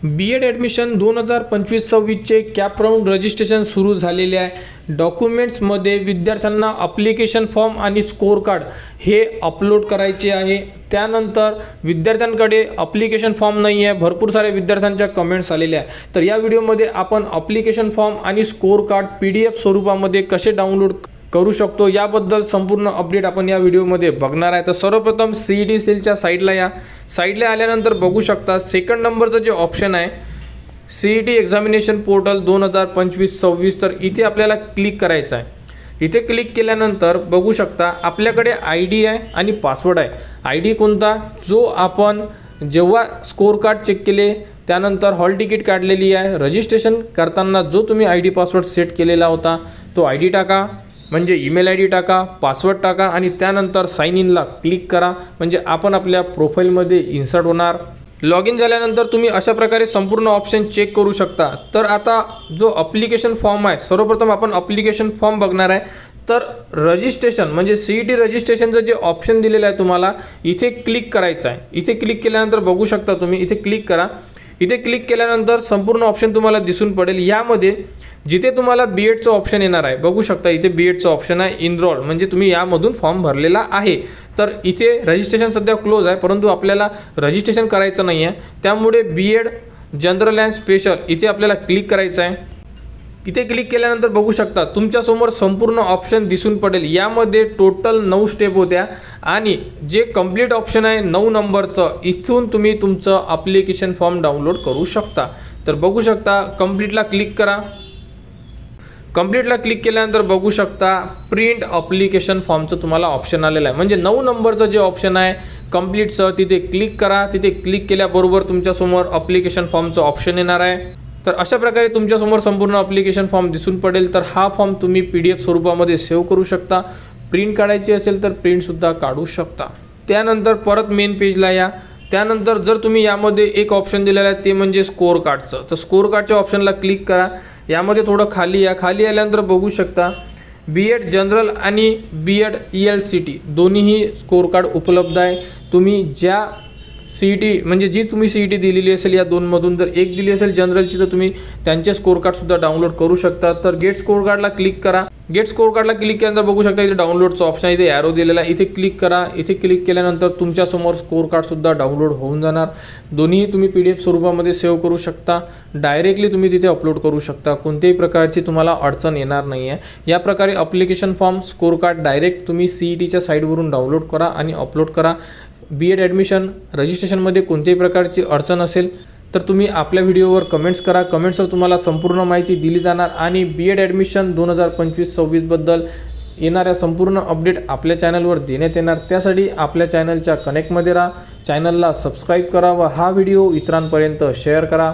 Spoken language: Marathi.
बी.एड ॲडमिशन 2025-26चे कॅप राऊंड रजिस्ट्रेशन सुरू झालेले आहे। डॉक्युमेंट्समध्ये विद्यार्थ्यांना ॲप्लिकेशन फॉर्म आणि स्कोर कार्ड हे अपलोड करायचे आहे। त्यानंतर विद्यार्थ्यांकडे ॲप्लिकेशन फॉर्म नाही आहे, भरपूर सारे विद्यार्थ्यांच्या कमेंट्स आलेल्या आहे। तर या व्हिडिओमध्ये आपण ॲप्लिकेशन फॉर्म आणि स्कोर कार्ड PDF स्वरूपामध्ये कसे डाउनलोड करू शकतो याबद्दल संपूर्ण अपडेट आपण या व्हिडिओमध्ये बघणार आहे। तर सर्वप्रथम CET सेलच्या साइडला आल्यानंतर बघू शकता सेकंड नंबरचं जे ऑप्शन आहे CET एक्झामिनेशन पोर्टल 2025-26, तर इथे आपल्याला क्लिक करायचं आहे। इथे क्लिक केल्यानंतर बघू शकता आपल्याकडे ID आहे आणि पासवर्ड आहे। ID कोणता, जो आपण जेव्हा स्कोर कार्ड चेक केले त्यानंतर हॉल तिकीट काढलेली आहे, रजिस्ट्रेशन करताना जो तुम्ही ID पासवर्ड सेट केलेला होता तो ID टाका, म्हणजे ईमेल ID टाका, पासवर्ड टाका आणि त्यानंतर साइन इनला क्लिक करा, म्हणजे आपण आपल्या प्रोफाईलमध्ये इन्सर्ट होणार। लॉग इन झाल्यानंतर तुम्ही अशा प्रकारे संपूर्ण ऑप्शन चेक करू शकता। तर आता जो ॲप्लिकेशन फॉर्म आहे, सर्वप्रथम आपण ॲप्लिकेशन फॉर्म बघणार आहे। तर रजिस्ट्रेशन म्हणजे CET रजिस्ट्रेशनचं जे ऑप्शन दिलेलं आहे तुम्हाला इथे क्लिक करायचं आहे। इथे क्लिक केल्यानंतर बघू शकता तुम्ही इथे क्लिक करा। इथे क्लिक केल्यानंतर संपूर्ण ऑप्शन तुम्हाला दिसून पडेल। यामध्ये जिथे तुम्हाला B.Edचं ऑप्शन येणार आहे, बघू शकता इथे B.Edचं ऑप्शन आहे इनरोल, म्हणजे तुम्ही यामधून फॉर्म भरलेला आहे। तर इथे रजिस्ट्रेशन सध्या क्लोज आहे, परंतु आपल्याला रजिस्ट्रेशन करायचं नाही आहे, त्यामुळे B.Ed जनरल अँड स्पेशल इथे आपल्याला क्लिक करायचं आहे। इथे क्लिक केल्यानंतर बघू शकता तुमच्यासमोर संपूर्ण ऑप्शन दिसून पडेल। यामध्ये टोटल 9 स्टेप होत्या आणि जे कंप्लीट ऑप्शन आहे 9 नंबरचं, इथून तुम्ही तुमचं ॲप्लिकेशन फॉर्म डाउनलोड करू शकता। तर बघू शकता कंप्लीटला क्लिक करा। कंप्लीटला क्लिक केल्यानंतर बघू शकता प्रिंट ॲप्लिकेशन फॉर्मचं तुम्हाला ऑप्शन आलेलं आहे, म्हणजे 9 नंबरचं जे ऑप्शन आहे कंप्लीटचं तिथे क्लिक करा। तिथे क्लिक केल्याबरोबर तुमच्यासमोर ॲप्लिकेशन फॉर्मचं ऑप्शन येणार आहे। तर अशा प्रकारे तुमच्यासमोर संपूर्ण ॲप्लिकेशन फॉर्म दिसून पडेल। तर हा फॉर्म तुम्ही PDF स्वरूपामध्ये सेव्ह करू शकता, प्रिंट काढायची असेल तर प्रिंटसुद्धा काढू शकता। त्यानंतर परत मेन पेजला या। त्यानंतर जर तुम्ही यामध्ये एक ऑप्शन दिलेला आहे ते म्हणजे स्कोर कार्डचं, तर स्कोर कार्डच्या ऑप्शनला क्लिक करा। यामध्ये थोडं खाली या। खाली आल्यानंतर बघू शकता B.Ed जनरल आणि B.Ed ELCT दोन्हीही स्कोर कार्ड उपलब्ध आहे। तुम्ही ज्या CET म्हणजे जी तुम्ही CET दिलेली असेल या दोनमधून जर एक दिली असेल जनरलची, तर तुम्ही त्यांचे स्कोर कार्डसुद्धा डाउनलोड करू शकता। तर गेट स्कोर कार्डला क्लिक करा। गेट स्कोर कार्डला क्लिक केल्यानंतर बघू शकता इथे डाउनलोडचं ऑप्शन आहे, इथे ॲरो दिलेला आहे, इथे क्लिक करा। इथे क्लिक केल्यानंतर तुमच्यासमोर स्कोर कार्डसुद्धा डाउनलोड होऊन जाणार। दोन्ही तुम्ही PDF स्वरूपामध्ये सेव्ह करू शकता, डायरेक्टली तुम्ही तिथे अपलोड करू शकता, कोणत्याही प्रकारची तुम्हाला अडचण येणार नाही आहे। या प्रकारे application form score card direct तुम्ही CETच्या साईटवरून डाउनलोड करा आणि अपलोड करा। B.Ed ॲडमिशन रजिस्ट्रेशनमध्ये कोणत्याही प्रकारची अडचण असेल तर तुम्ही आपल्या व्हिडिओवर कमेंट्स करा। कमेंट्सवर तुम्हाला संपूर्ण माहिती दिली जाणार आणि B.Ed ॲडमिशन 2025-26 बद्दल येणाऱ्या संपूर्ण अपडेट आपल्या चॅनलवर देण्यात येणार। त्यासाठी आपल्या चॅनलच्या कनेक्टमध्ये राहा, चॅनलला सबस्क्राईब करा व हा व्हिडिओ इतरांपर्यंत शेअर करा।